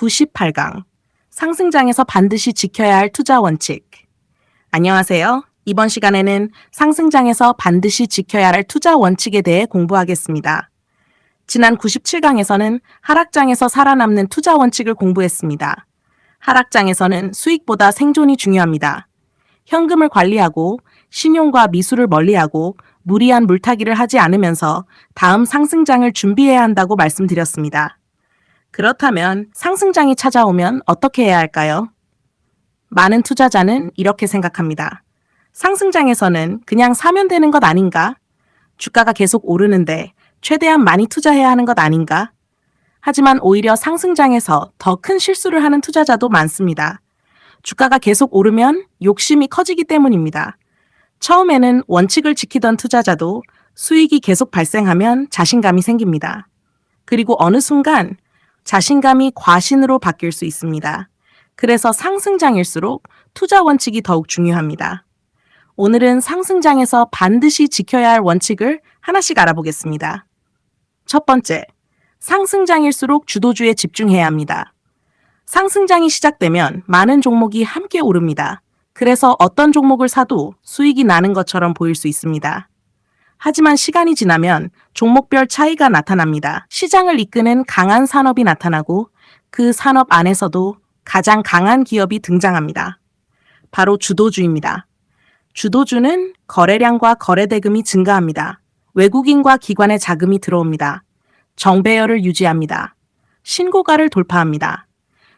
98강 상승장에서 반드시 지켜야 할 투자 원칙. 안녕하세요. 이번 시간에는 상승장에서 반드시 지켜야 할 투자 원칙에 대해 공부하겠습니다. 지난 97강에서는 하락장에서 살아남는 투자 원칙을 공부했습니다. 하락장에서는 수익보다 생존이 중요합니다. 현금을 관리하고 신용과 미수를 멀리하고 무리한 물타기를 하지 않으면서 다음 상승장을 준비해야 한다고 말씀드렸습니다. 그렇다면 상승장이 찾아오면 어떻게 해야 할까요? 많은 투자자는 이렇게 생각합니다. 상승장에서는 그냥 사면 되는 것 아닌가? 주가가 계속 오르는데 최대한 많이 투자해야 하는 것 아닌가? 하지만 오히려 상승장에서 더 큰 실수를 하는 투자자도 많습니다. 주가가 계속 오르면 욕심이 커지기 때문입니다. 처음에는 원칙을 지키던 투자자도 수익이 계속 발생하면 자신감이 생깁니다. 그리고 어느 순간 자신감이 과신으로 바뀔 수 있습니다. 그래서 상승장일수록 투자 원칙이 더욱 중요합니다. 오늘은 상승장에서 반드시 지켜야 할 원칙을 하나씩 알아보겠습니다. 첫 번째, 상승장일수록 주도주에 집중해야 합니다. 상승장이 시작되면 많은 종목이 함께 오릅니다. 그래서 어떤 종목을 사도 수익이 나는 것처럼 보일 수 있습니다. 하지만 시간이 지나면 종목별 차이가 나타납니다. 시장을 이끄는 강한 산업이 나타나고 그 산업 안에서도 가장 강한 기업이 등장합니다. 바로 주도주입니다. 주도주는 거래량과 거래대금이 증가합니다. 외국인과 기관의 자금이 들어옵니다. 정배열을 유지합니다. 신고가를 돌파합니다.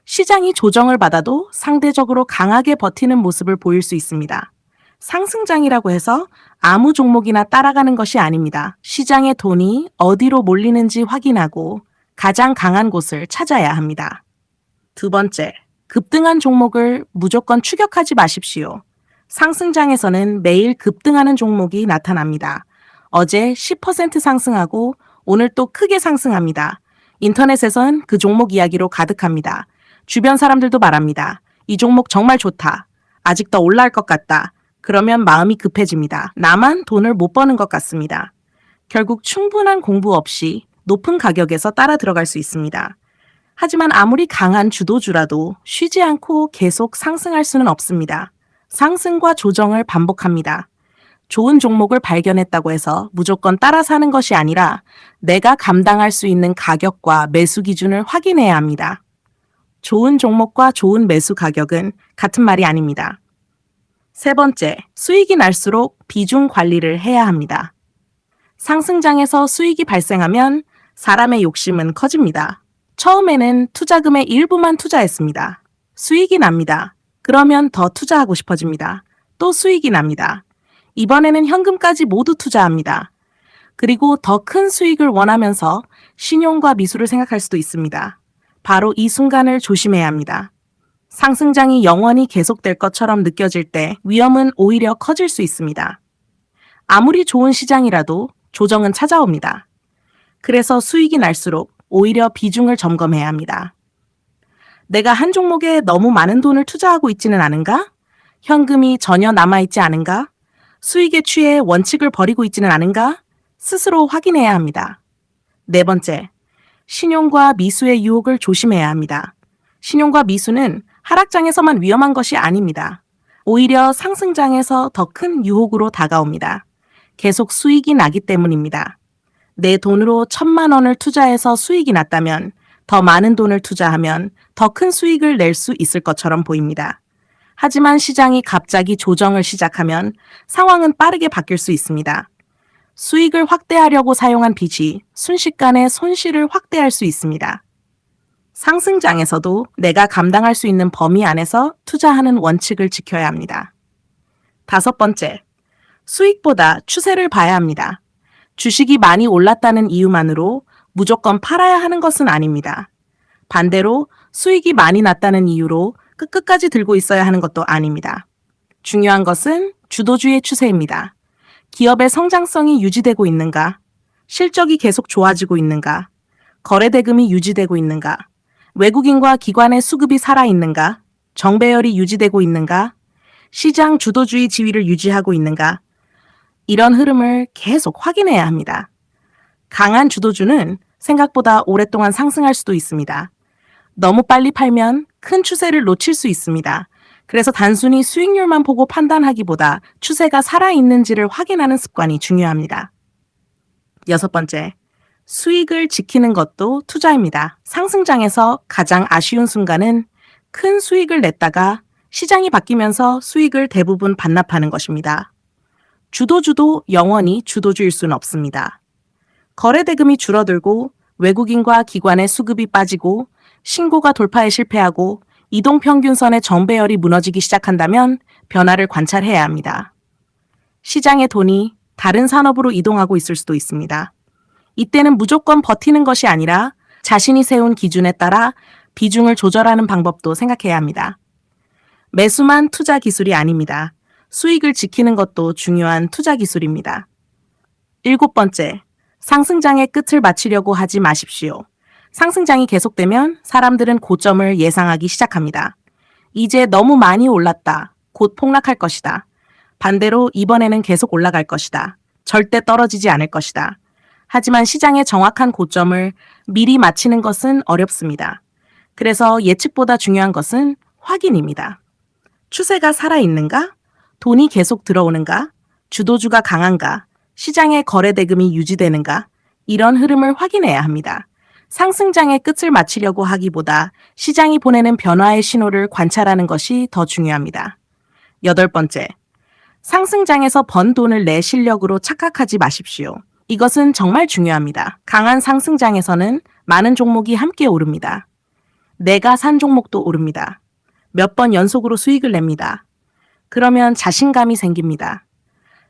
시장이 조정을 받아도 상대적으로 강하게 버티는 모습을 보일 수 있습니다. 상승장이라고 해서 아무 종목이나 따라가는 것이 아닙니다. 시장의 돈이 어디로 몰리는지 확인하고 가장 강한 곳을 찾아야 합니다. 두 번째, 급등한 종목을 무조건 추격하지 마십시오. 상승장에서는 매일 급등하는 종목이 나타납니다. 어제 10% 상승하고 오늘 또 크게 상승합니다. 인터넷에선 그 종목 이야기로 가득합니다. 주변 사람들도 말합니다. 이 종목 정말 좋다. 아직 더 올라갈 것 같다. 그러면 마음이 급해집니다. 나만 돈을 못 버는 것 같습니다. 결국 충분한 공부 없이 높은 가격에서 따라 들어갈 수 있습니다. 하지만 아무리 강한 주도주라도 쉬지 않고 계속 상승할 수는 없습니다. 상승과 조정을 반복합니다. 좋은 종목을 발견했다고 해서 무조건 따라 사는 것이 아니라 내가 감당할 수 있는 가격과 매수 기준을 확인해야 합니다. 좋은 종목과 좋은 매수 가격은 같은 말이 아닙니다. 세 번째, 수익이 날수록 비중 관리를 해야 합니다. 상승장에서 수익이 발생하면 사람의 욕심은 커집니다. 처음에는 투자금의 일부만 투자했습니다. 수익이 납니다. 그러면 더 투자하고 싶어집니다. 또 수익이 납니다. 이번에는 현금까지 모두 투자합니다. 그리고 더 큰 수익을 원하면서 신용과 미수를 생각할 수도 있습니다. 바로 이 순간을 조심해야 합니다. 상승장이 영원히 계속될 것처럼 느껴질 때 위험은 오히려 커질 수 있습니다. 아무리 좋은 시장이라도 조정은 찾아옵니다. 그래서 수익이 날수록 오히려 비중을 점검해야 합니다. 내가 한 종목에 너무 많은 돈을 투자하고 있지는 않은가? 현금이 전혀 남아있지 않은가? 수익에 취해 원칙을 버리고 있지는 않은가? 스스로 확인해야 합니다. 네 번째, 신용과 미수의 유혹을 조심해야 합니다. 신용과 미수는 하락장에서만 위험한 것이 아닙니다. 오히려 상승장에서 더 큰 유혹으로 다가옵니다. 계속 수익이 나기 때문입니다. 내 돈으로 1,000만 원을 투자해서 수익이 났다면 더 많은 돈을 투자하면 더 큰 수익을 낼 수 있을 것처럼 보입니다. 하지만 시장이 갑자기 조정을 시작하면 상황은 빠르게 바뀔 수 있습니다. 수익을 확대하려고 사용한 빚이 순식간에 손실을 확대할 수 있습니다. 상승장에서도 내가 감당할 수 있는 범위 안에서 투자하는 원칙을 지켜야 합니다. 다섯 번째, 수익보다 추세를 봐야 합니다. 주식이 많이 올랐다는 이유만으로 무조건 팔아야 하는 것은 아닙니다. 반대로 수익이 많이 났다는 이유로 끝까지 들고 있어야 하는 것도 아닙니다. 중요한 것은 주도주의 추세입니다. 기업의 성장성이 유지되고 있는가? 실적이 계속 좋아지고 있는가? 거래대금이 유지되고 있는가? 외국인과 기관의 수급이 살아있는가? 정배열이 유지되고 있는가? 시장 주도주의 지위를 유지하고 있는가? 이런 흐름을 계속 확인해야 합니다. 강한 주도주는 생각보다 오랫동안 상승할 수도 있습니다. 너무 빨리 팔면 큰 추세를 놓칠 수 있습니다. 그래서 단순히 수익률만 보고 판단하기보다 추세가 살아있는지를 확인하는 습관이 중요합니다. 여섯 번째, 수익을 지키는 것도 투자입니다. 상승장에서 가장 아쉬운 순간은 큰 수익을 냈다가 시장이 바뀌면서 수익을 대부분 반납하는 것입니다. 주도주도 영원히 주도주일 수는 없습니다. 거래대금이 줄어들고 외국인과 기관의 수급이 빠지고 신고가 돌파에 실패하고 이동평균선의 정배열이 무너지기 시작한다면 변화를 관찰해야 합니다. 시장의 돈이 다른 산업으로 이동하고 있을 수도 있습니다. 이때는 무조건 버티는 것이 아니라 자신이 세운 기준에 따라 비중을 조절하는 방법도 생각해야 합니다. 매수만 투자 기술이 아닙니다. 수익을 지키는 것도 중요한 투자 기술입니다. 일곱 번째, 상승장의 끝을 맞추려고 하지 마십시오. 상승장이 계속되면 사람들은 고점을 예상하기 시작합니다. 이제 너무 많이 올랐다. 곧 폭락할 것이다. 반대로 이번에는 계속 올라갈 것이다. 절대 떨어지지 않을 것이다. 하지만 시장의 정확한 고점을 미리 맞히는 것은 어렵습니다. 그래서 예측보다 중요한 것은 확인입니다. 추세가 살아있는가? 돈이 계속 들어오는가? 주도주가 강한가? 시장의 거래대금이 유지되는가? 이런 흐름을 확인해야 합니다. 상승장의 끝을 맞추려고 하기보다 시장이 보내는 변화의 신호를 관찰하는 것이 더 중요합니다. 여덟 번째, 상승장에서 번 돈을 내 실력으로 착각하지 마십시오. 이것은 정말 중요합니다. 강한 상승장에서는 많은 종목이 함께 오릅니다. 내가 산 종목도 오릅니다. 몇 번 연속으로 수익을 냅니다. 그러면 자신감이 생깁니다.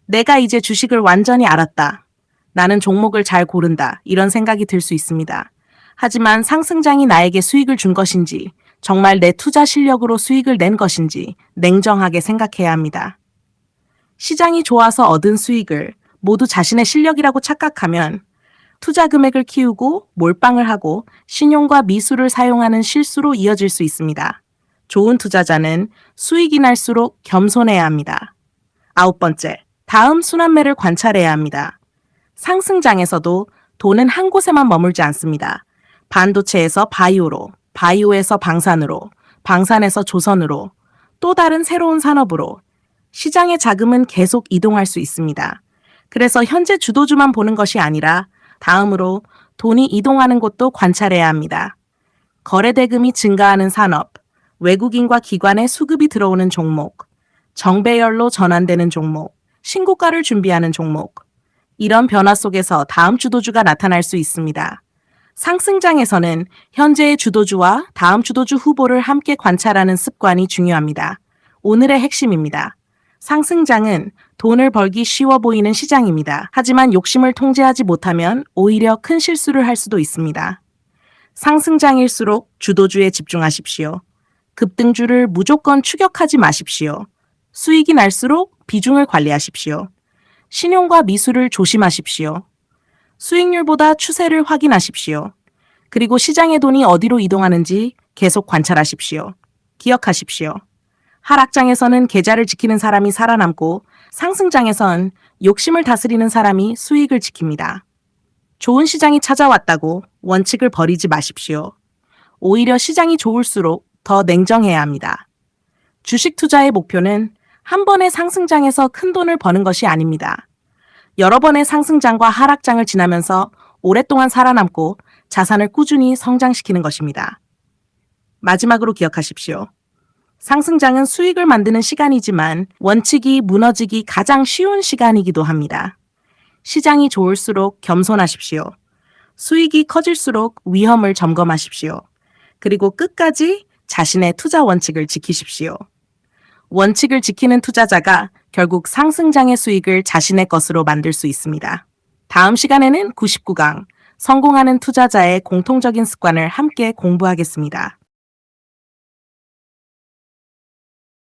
내가 이제 주식을 완전히 알았다. 나는 종목을 잘 고른다. 이런 생각이 들 수 있습니다. 하지만 상승장이 나에게 수익을 준 것인지, 정말 내 투자 실력으로 수익을 낸 것인지 냉정하게 생각해야 합니다. 시장이 좋아서 얻은 수익을 모두 자신의 실력이라고 착각하면 투자 금액을 키우고 몰빵을 하고 신용과 미수를 사용하는 실수로 이어질 수 있습니다. 좋은 투자자는 수익이 날수록 겸손해야 합니다. 아홉 번째, 다음 순환매를 관찰해야 합니다. 상승장에서도 돈은 한 곳에만 머물지 않습니다. 반도체에서 바이오로, 바이오에서 방산으로, 방산에서 조선으로, 또 다른 새로운 산업으로 시장의 자금은 계속 이동할 수 있습니다. 그래서 현재 주도주만 보는 것이 아니라 다음으로 돈이 이동하는 곳도 관찰해야 합니다. 거래대금이 증가하는 산업, 외국인과 기관의 수급이 들어오는 종목, 정배열로 전환되는 종목, 신고가를 준비하는 종목. 이런 변화 속에서 다음 주도주가 나타날 수 있습니다. 상승장에서는 현재의 주도주와 다음 주도주 후보를 함께 관찰하는 습관이 중요합니다. 오늘의 핵심입니다. 상승장은 돈을 벌기 쉬워 보이는 시장입니다. 하지만 욕심을 통제하지 못하면 오히려 큰 실수를 할 수도 있습니다. 상승장일수록 주도주에 집중하십시오. 급등주를 무조건 추격하지 마십시오. 수익이 날수록 비중을 관리하십시오. 신용과 미수를 조심하십시오. 수익률보다 추세를 확인하십시오. 그리고 시장의 돈이 어디로 이동하는지 계속 관찰하십시오. 기억하십시오. 하락장에서는 계좌를 지키는 사람이 살아남고 상승장에선 욕심을 다스리는 사람이 수익을 지킵니다. 좋은 시장이 찾아왔다고 원칙을 버리지 마십시오. 오히려 시장이 좋을수록 더 냉정해야 합니다. 주식 투자의 목표는 한 번의 상승장에서 큰 돈을 버는 것이 아닙니다. 여러 번의 상승장과 하락장을 지나면서 오랫동안 살아남고 자산을 꾸준히 성장시키는 것입니다. 마지막으로 기억하십시오. 상승장은 수익을 만드는 시간이지만 원칙이 무너지기 가장 쉬운 시간이기도 합니다. 시장이 좋을수록 겸손하십시오. 수익이 커질수록 위험을 점검하십시오. 그리고 끝까지 자신의 투자 원칙을 지키십시오. 원칙을 지키는 투자자가 결국 상승장의 수익을 자신의 것으로 만들 수 있습니다. 다음 시간에는 99강, 성공하는 투자자의 공통적인 습관을 함께 공부하겠습니다.